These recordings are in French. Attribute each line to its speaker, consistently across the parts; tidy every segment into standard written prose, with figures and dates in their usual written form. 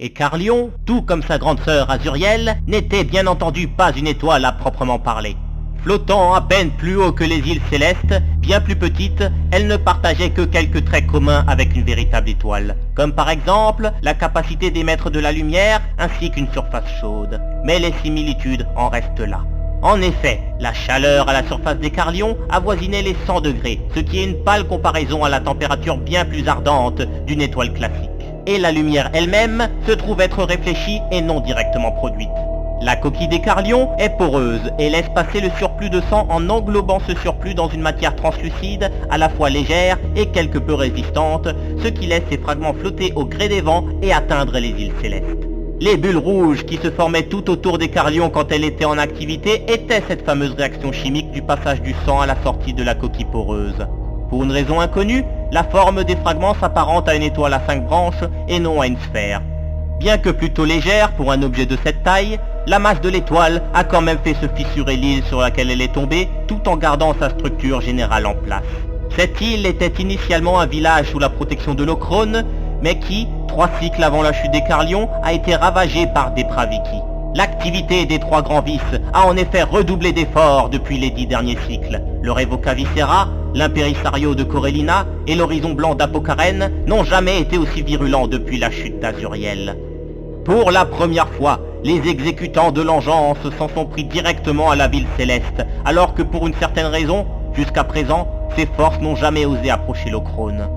Speaker 1: Et Carlion, tout comme sa grande sœur Azuriel, n'était bien entendu pas une étoile à proprement parler. Flottant à peine plus haut que les îles célestes, bien plus petites, elle ne partageait que quelques traits communs avec une véritable étoile, comme par exemple la capacité d'émettre de la lumière ainsi qu'une surface chaude. Mais les similitudes en restent là. En effet, la chaleur à la surface des Carlions avoisinait les 100 degrés, ce qui est une pâle comparaison à la température bien plus ardente d'une étoile classique. Et la lumière elle-même se trouve être réfléchie et non directement produite. La coquille des Carlions est poreuse et laisse passer le surplus de sang en englobant ce surplus dans une matière translucide, à la fois légère et quelque peu résistante, ce qui laisse ces fragments flotter au gré des vents et atteindre les îles célestes. Les bulles rouges qui se formaient tout autour des Carlions quand elle était en activité étaient cette fameuse réaction chimique du passage du sang à la sortie de la coquille poreuse. Pour une raison inconnue, la forme des fragments s'apparente à une étoile à 5 branches et non à une sphère. Bien que plutôt légère pour un objet de cette taille, la masse de l'étoile a quand même fait se fissurer l'île sur laquelle elle est tombée, tout en gardant sa structure générale en place. Cette île était initialement un village sous la protection de l'Ochrone, mais qui, 3 cycles avant la chute des Carlions, a été ravagée par des Praviki. L'activité des 3 grands vices a en effet redoublé d'efforts depuis les 10 derniers cycles. Le Revoca Viscera, l'Imperisario de Corellina et l'Horizon Blanc d'Apocaren n'ont jamais été aussi virulents depuis la chute d'Azuriel. Pour la première fois, les exécutants de l'engeance s'en sont pris directement à la ville céleste, alors que pour une certaine raison, jusqu'à présent, ces forces n'ont jamais osé approcher l'Ochrone.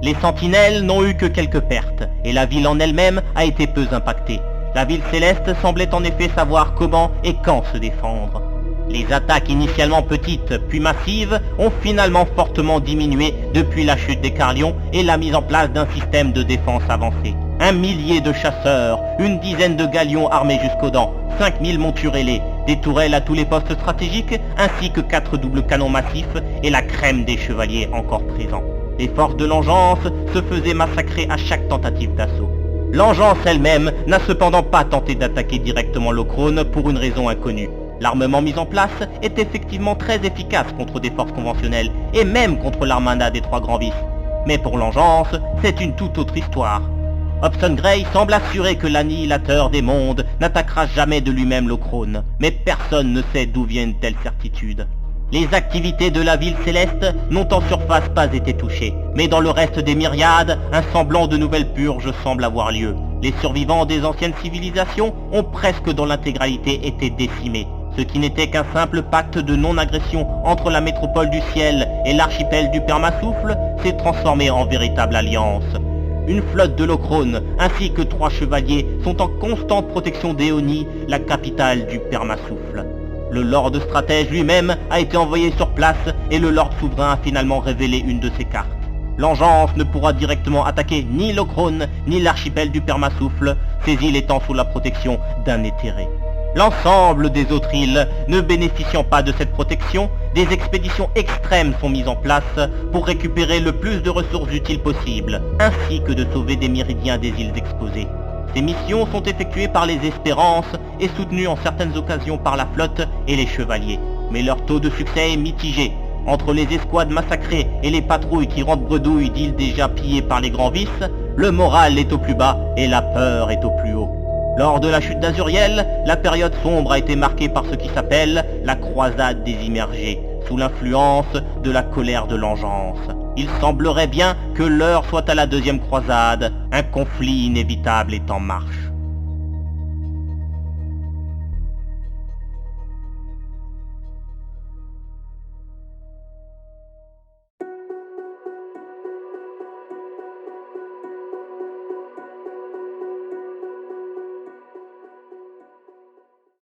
Speaker 1: Les sentinelles n'ont eu que quelques pertes, et la ville en elle-même a été peu impactée. La ville céleste semblait en effet savoir comment et quand se défendre. Les attaques initialement petites puis massives ont finalement fortement diminué depuis la chute des Carlions et la mise en place d'un système de défense avancé. 1 millier de chasseurs, une dizaine de galions armés jusqu'aux dents, 5000 montures ailées, des tourelles à tous les postes stratégiques, ainsi que 4 doubles canons massifs et la crème des chevaliers encore présents. Les forces de l'Engeance se faisaient massacrer à chaque tentative d'assaut. L'Engeance elle-même n'a cependant pas tenté d'attaquer directement l'Ochrone pour une raison inconnue. L'armement mis en place est effectivement très efficace contre des forces conventionnelles et même contre l'armada des 3 grands vices. Mais pour l'Engeance, c'est une toute autre histoire. Hobson Grey semble assurer que l'annihilateur des mondes n'attaquera jamais de lui-même l'Ochrone, mais personne ne sait d'où vient une telle certitude. Les activités de la ville céleste n'ont en surface pas été touchées, mais dans le reste des myriades, un semblant de nouvelle purge semble avoir lieu. Les survivants des anciennes civilisations ont presque dans l'intégralité été décimés, ce qui n'était qu'un simple pacte de non-agression entre la métropole du ciel et l'archipel du Permasouffle s'est transformé en véritable alliance. Une flotte de l'Ochrone ainsi que 3 chevaliers sont en constante protection d'Eonie, la capitale du Permasouffle. Le Lord Stratège lui-même a été envoyé sur place et le Lord Souverain a finalement révélé une de ses cartes. L'Engeance ne pourra directement attaquer ni l'Ochrone ni l'archipel du Permasouffle, ces îles étant sous la protection d'un éthéré. L'ensemble des autres îles ne bénéficiant pas de cette protection, des expéditions extrêmes sont mises en place pour récupérer le plus de ressources utiles possibles, ainsi que de sauver des méridiens des îles exposées. Ces missions sont effectuées par les Espérances et soutenues en certaines occasions par la flotte et les chevaliers, mais leur taux de succès est mitigé. Entre les escouades massacrées et les patrouilles qui rentrent bredouilles d'îles déjà pillées par les grands vices, le moral est au plus bas et la peur est au plus haut. Lors de la chute d'Azuriel, la période sombre a été marquée par ce qui s'appelle la croisade des immergés, sous l'influence de la colère de l'Engeance. Il semblerait bien que l'heure soit à la 2e croisade, un conflit inévitable est en marche.